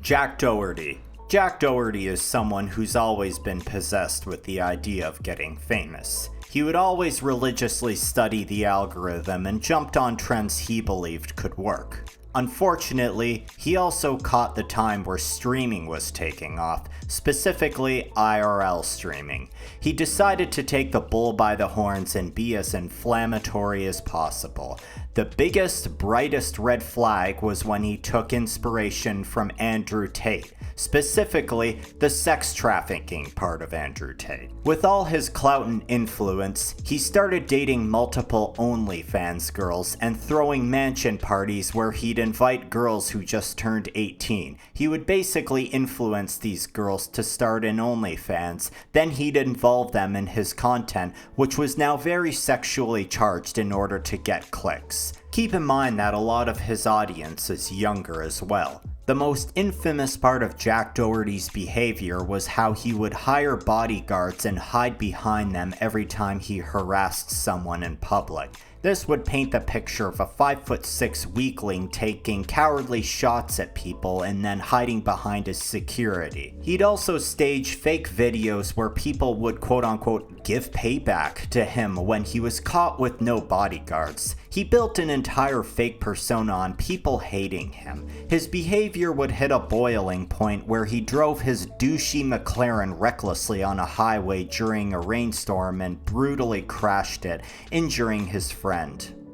Jack Doherty. Jack Doherty is someone who's always been possessed with the idea of getting famous. He would always religiously study the algorithm and jumped on trends he believed could work. Unfortunately, he also caught the time where streaming was taking off, specifically IRL streaming. He decided to take the bull by the horns and be as inflammatory as possible. The biggest, brightest red flag was when he took inspiration from Andrew Tate, specifically the sex trafficking part of Andrew Tate. With all his clout and influence, he started dating multiple OnlyFans girls and throwing mansion parties where he'd invite girls who just turned 18. He would basically influence these girls to start an OnlyFans, then he'd involve them in his content, which was now very sexually charged in order to get clicks. Keep in mind that a lot of his audience is younger as well. The most infamous part of Jack Doherty's behavior was how he would hire bodyguards and hide behind them every time he harassed someone in public. This would paint the picture of a 5'6" weakling taking cowardly shots at people and then hiding behind his security. He'd also stage fake videos where people would quote-unquote give payback to him when he was caught with no bodyguards. He built an entire fake persona on people hating him. His behavior would hit a boiling point where he drove his douchey McLaren recklessly on a highway during a rainstorm and brutally crashed it, injuring his friend.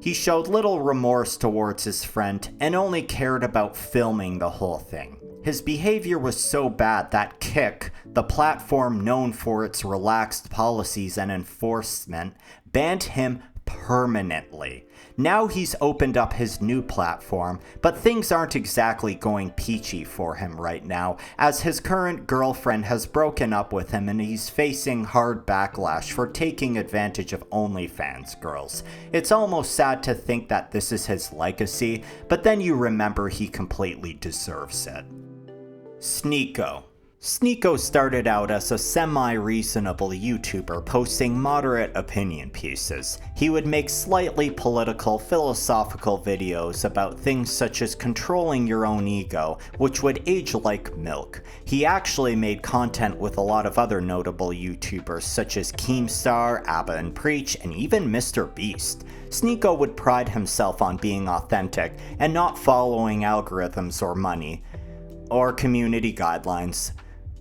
He showed little remorse towards his friend and only cared about filming the whole thing. His behavior was so bad that Kick, the platform known for its relaxed policies and enforcement, banned him permanently. Now he's opened up his new platform, but things aren't exactly going peachy for him right now, as his current girlfriend has broken up with him and he's facing hard backlash for taking advantage of OnlyFans girls. It's almost sad to think that this is his legacy, but then you remember he completely deserves it. Sneako. Sneako started out as a semi-reasonable YouTuber posting moderate opinion pieces. He would make slightly political, philosophical videos about things such as controlling your own ego, which would age like milk. He actually made content with a lot of other notable YouTubers such as Keemstar, Abba and Preach, and even Mr. Beast. Sneako would pride himself on being authentic and not following algorithms or money, or community guidelines,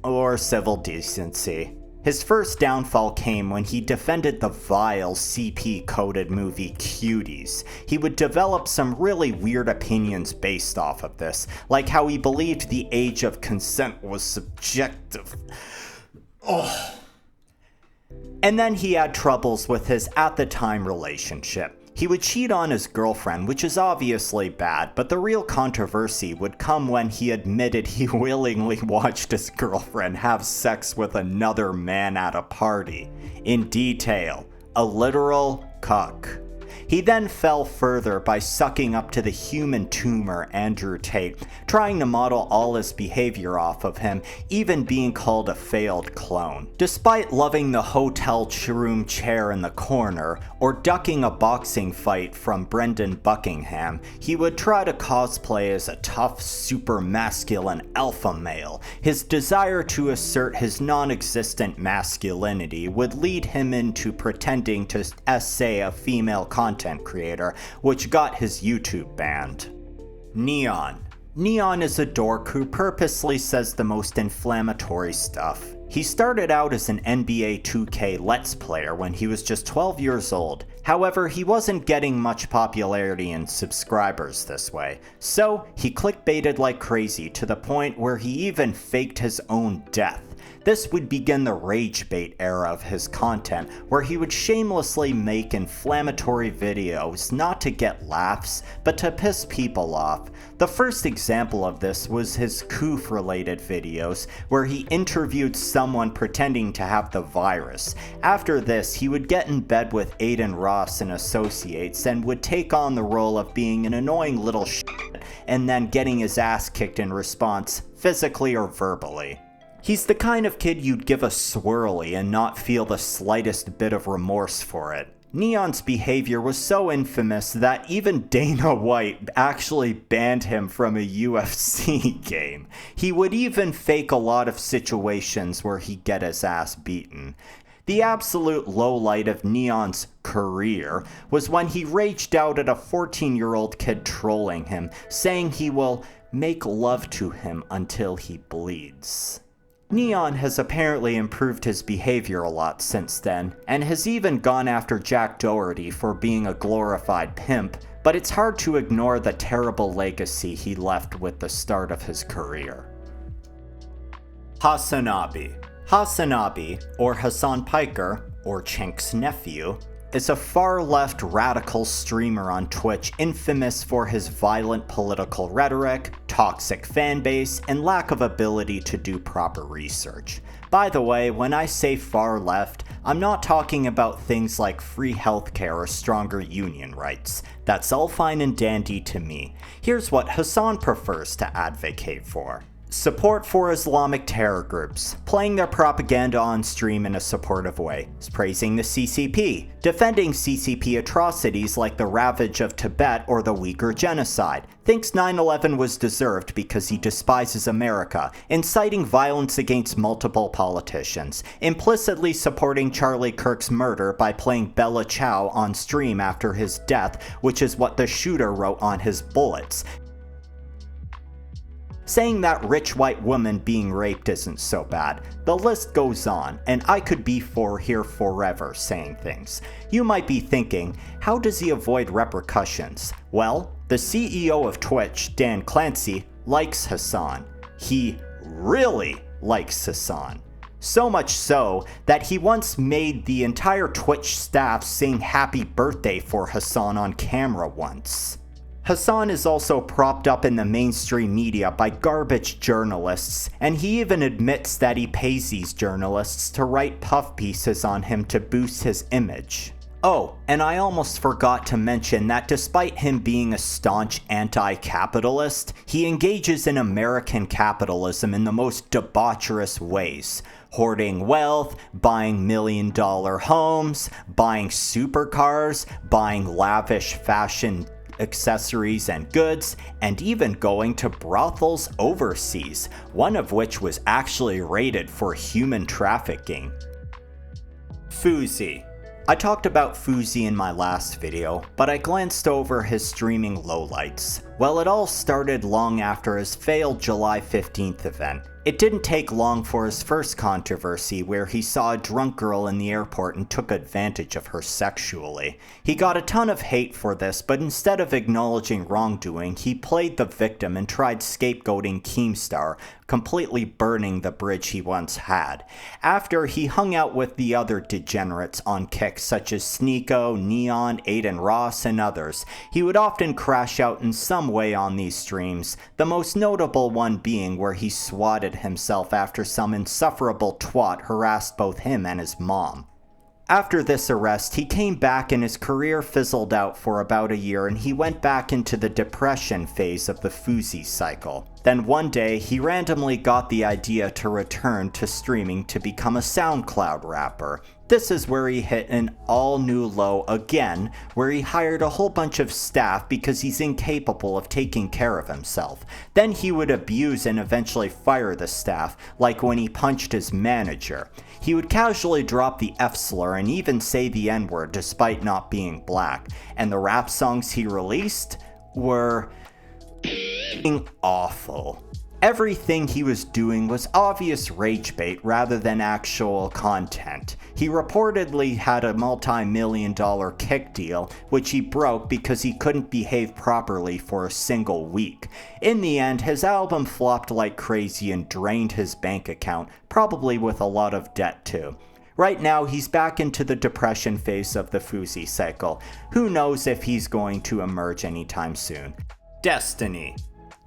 or civil decency. His first downfall came when he defended the vile CP-coded movie Cuties. He would develop some really weird opinions based off of this, like how he believed the age of consent was subjective. And then he had troubles with his at-the-time relationship. He would cheat on his girlfriend, which is obviously bad, but the real controversy would come when he admitted he willingly watched his girlfriend have sex with another man at a party. In detail, a literal cuck. He then fell further by sucking up to the human tumor Andrew Tate, trying to model all his behavior off of him, even being called a failed clone. Despite loving the hotel room chair in the corner, or ducking a boxing fight from Brendan Buckingham, he would try to cosplay as a tough, super masculine alpha male. His desire to assert his non-existent masculinity would lead him into pretending to essay a female content creator, which got his YouTube banned. Neon. Neon is a dork who purposely says the most inflammatory stuff. He started out as an NBA 2K Let's Player when he was just 12 years old. However, he wasn't getting much popularity and subscribers this way, so he clickbaited like crazy to the point where he even faked his own death. This would begin the rage bait era of his content, where he would shamelessly make inflammatory videos not to get laughs, but to piss people off. The first example of this was his coof-related videos, where he interviewed someone pretending to have the virus. After this, he would get in bed with Aiden Ross and associates and would take on the role of being an annoying little shit and then getting his ass kicked in response, physically or verbally. He's the kind of kid you'd give a swirly and not feel the slightest bit of remorse for it. Neon's behavior was so infamous that even Dana White actually banned him from a UFC game. He would even fake a lot of situations where he'd get his ass beaten. The absolute lowlight of Neon's career was when he raged out at a 14-year-old kid trolling him, saying he will make love to him until he bleeds. Neon has apparently improved his behavior a lot since then, and has even gone after Jack Doherty for being a glorified pimp, but it's hard to ignore the terrible legacy he left with the start of his career. Hasanabi. Hasanabi, or hasanpiker, or Chink's nephew, is a far-left radical streamer on Twitch infamous for his violent political rhetoric, toxic fanbase, and lack of ability to do proper research. By the way, when I say far-left, I'm not talking about things like free healthcare or stronger union rights. That's all fine and dandy to me. Here's what Hasan prefers to advocate for. Support for Islamic terror groups, playing their propaganda on stream in a supportive way, praising the CCP, defending CCP atrocities like the ravage of Tibet or the Uyghur genocide, thinks 9/11 was deserved because he despises America, inciting violence against multiple politicians, implicitly supporting Charlie Kirk's murder by playing Bella Ciao on stream after his death, which is what the shooter wrote on his bullets, saying that rich white woman being raped isn't so bad. The list goes on, and I could be here forever saying things. You might be thinking, how does he avoid repercussions? Well, the CEO of Twitch, Dan Clancy, likes Hasan. He really likes Hasan. So much so that he once made the entire Twitch staff sing happy birthday for Hasan on camera once. Hasan is also propped up in the mainstream media by garbage journalists, and he even admits that he pays these journalists to write puff pieces on him to boost his image. Oh, and I almost forgot to mention that despite him being a staunch anti-capitalist, he engages in American capitalism in the most debaucherous ways. Hoarding wealth, buying million-dollar homes, buying supercars, buying lavish fashion accessories and goods, and even going to brothels overseas, one of which was actually raided for human trafficking. Fousey. I talked about Fousey in my last video, but I glanced over his streaming lowlights. Well, it all started long after his failed July 15th event. It didn't take long for his first controversy where he saw a drunk girl in the airport and took advantage of her sexually. He got a ton of hate for this, but instead of acknowledging wrongdoing, he played the victim and tried scapegoating Keemstar, completely burning the bridge he once had. After, he hung out with the other degenerates on kicks such as Sneako, Neon, Aiden Ross, and others. He would often crash out in some way on these streams, the most notable one being where he swatted himself after some insufferable twat harassed both him and his mom. After this arrest, he came back and his career fizzled out for about a year, and he went back into the depression phase of the Fousey cycle. Then one day, he randomly got the idea to return to streaming to become a SoundCloud rapper. This is where he hit an all-new low again, where he hired a whole bunch of staff because he's incapable of taking care of himself. Then he would abuse and eventually fire the staff, like when he punched his manager. He would casually drop the F-slur and even say the N-word despite not being black. And the rap songs he released were awful. Everything he was doing was obvious rage bait rather than actual content. He reportedly had a multi-million-dollar kick deal, which he broke because he couldn't behave properly for a single week. In the end, his album flopped like crazy and drained his bank account, probably with a lot of debt too. Right now, he's back into the depression phase of the Fousey cycle. Who knows if he's going to emerge anytime soon. Destiny.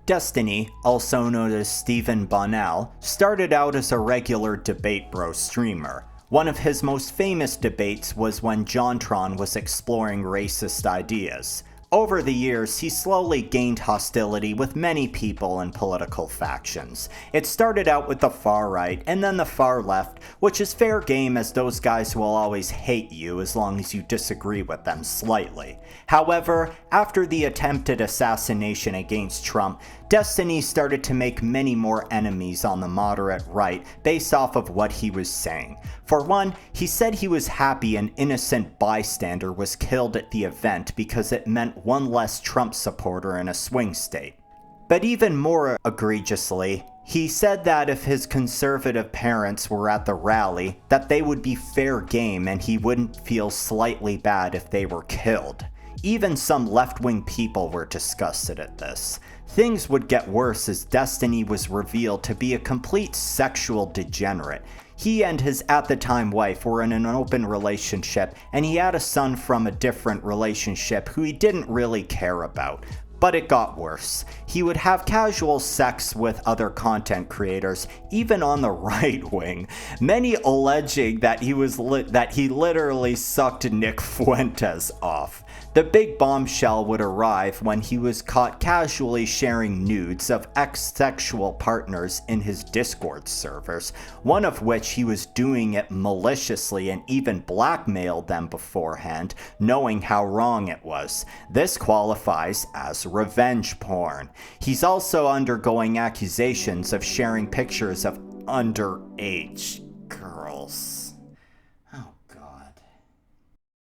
Destiny, also known as Stephen Bonnell, started out as a regular Debate Bro streamer. One of his most famous debates was when JonTron was exploring racist ideas. Over the years, he slowly gained hostility with many people and political factions. It started out with the far right and then the far left, which is fair game as those guys will always hate you as long as you disagree with them slightly. However, after the attempted assassination against Trump, Destiny started to make many more enemies on the moderate right based off of what he was saying. For one, he said he was happy an innocent bystander was killed at the event because it meant one less Trump supporter in a swing state. But even more egregiously, he said that if his conservative parents were at the rally, that they would be fair game and he wouldn't feel slightly bad if they were killed. Even some left-wing people were disgusted at this. Things would get worse as Destiny was revealed to be a complete sexual degenerate. He and his at-the-time wife were in an open relationship, and he had a son from a different relationship who he didn't really care about. But it got worse. He would have casual sex with other content creators, even on the right wing, many alleging that he literally sucked Nick Fuentes off. The big bombshell would arrive when he was caught casually sharing nudes of ex-sexual partners in his Discord servers, one of which he was doing it maliciously and even blackmailed them beforehand, knowing how wrong it was. This qualifies as revenge porn. He's also undergoing accusations of sharing pictures of underage girls. Oh God.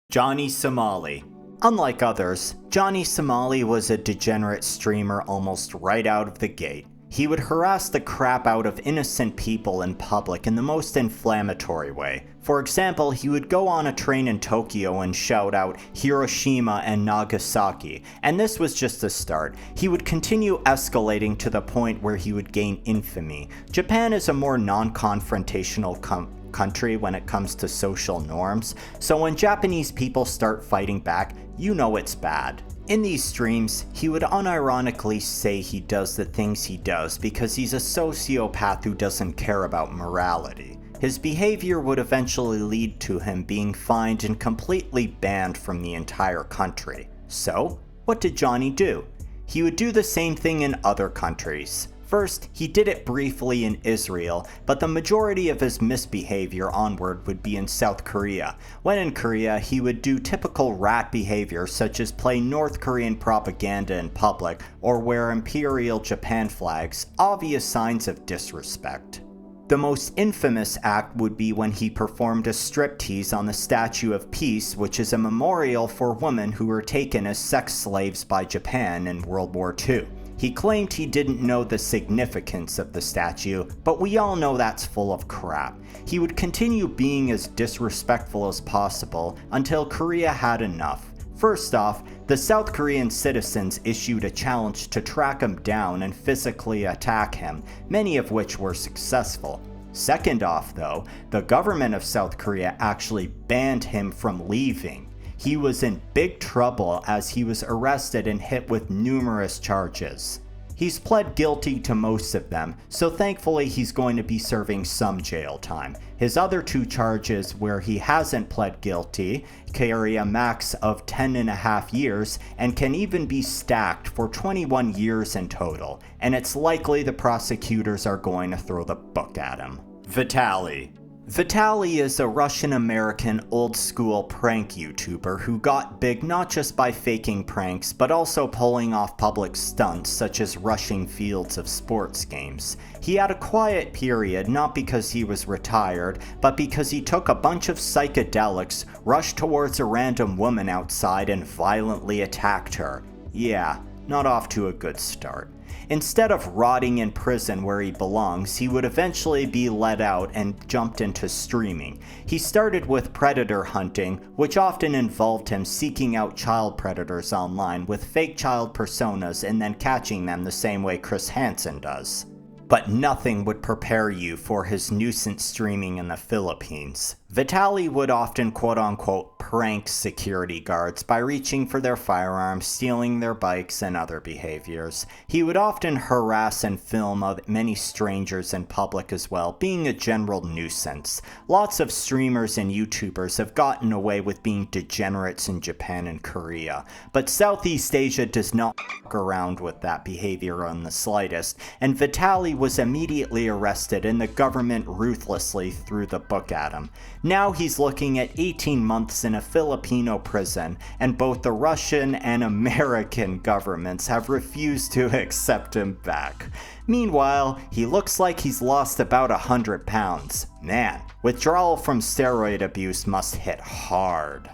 Johnny Somali. Unlike others, Johnny Somali was a degenerate streamer almost right out of the gate. He would harass the crap out of innocent people in public in the most inflammatory way. For example, he would go on a train in Tokyo and shout out Hiroshima and Nagasaki, and this was just the start. He would continue escalating to the point where he would gain infamy. Japan is a more non-confrontational country when it comes to social norms, so when Japanese people start fighting back, you know it's bad. In these streams, he would unironically say he does the things he does because he's a sociopath who doesn't care about morality. His behavior would eventually lead to him being fined and completely banned from the entire country. So, what did Johnny do? He would do the same thing in other countries. First, he did it briefly in Israel, but the majority of his misbehavior onward would be in South Korea. When in Korea, he would do typical rat behavior such as play North Korean propaganda in public or wear Imperial Japan flags, obvious signs of disrespect. The most infamous act would be when he performed a striptease on the Statue of Peace, which is a memorial for women who were taken as sex slaves by Japan in World War II. He claimed he didn't know the significance of the statue, but we all know that's full of crap. He would continue being as disrespectful as possible until Korea had enough. First off, the South Korean citizens issued a challenge to track him down and physically attack him, many of which were successful. Second off, though, the government of South Korea actually banned him from leaving. He was in big trouble as he was arrested and hit with numerous charges. He's pled guilty to most of them, so thankfully he's going to be serving some jail time. His other two charges where he hasn't pled guilty carry a max of 10.5 years and can even be stacked for 21 years in total, and it's likely the prosecutors are going to throw the book at him. Vitaly. Vitaly is a Russian-American old-school prank YouTuber who got big not just by faking pranks, but also pulling off public stunts such as rushing fields of sports games. He had a quiet period not because he was retired, but because he took a bunch of psychedelics, rushed towards a random woman outside, and violently attacked her. Yeah, not off to a good start. Instead of rotting in prison where he belongs, he would eventually be let out and jumped into streaming. He started with predator hunting, which often involved him seeking out child predators online with fake child personas and then catching them the same way Chris Hansen does. but nothing would prepare you for his nuisance streaming in the Philippines. Vitaly would often quote-unquote prank security guards by reaching for their firearms, stealing their bikes, and other behaviors. He would often harass and film many strangers in public as well, being a general nuisance. Lots of streamers and YouTubers have gotten away with being degenerates in Japan and Korea, but Southeast Asia does not fuck around with that behavior in the slightest, and Vitaly was immediately arrested and the government ruthlessly threw the book at him. Now he's looking at 18 months in a Filipino prison, and both the Russian and American governments have refused to accept him back. Meanwhile, he looks like he's lost about 100 pounds. Man, withdrawal from steroid abuse must hit hard.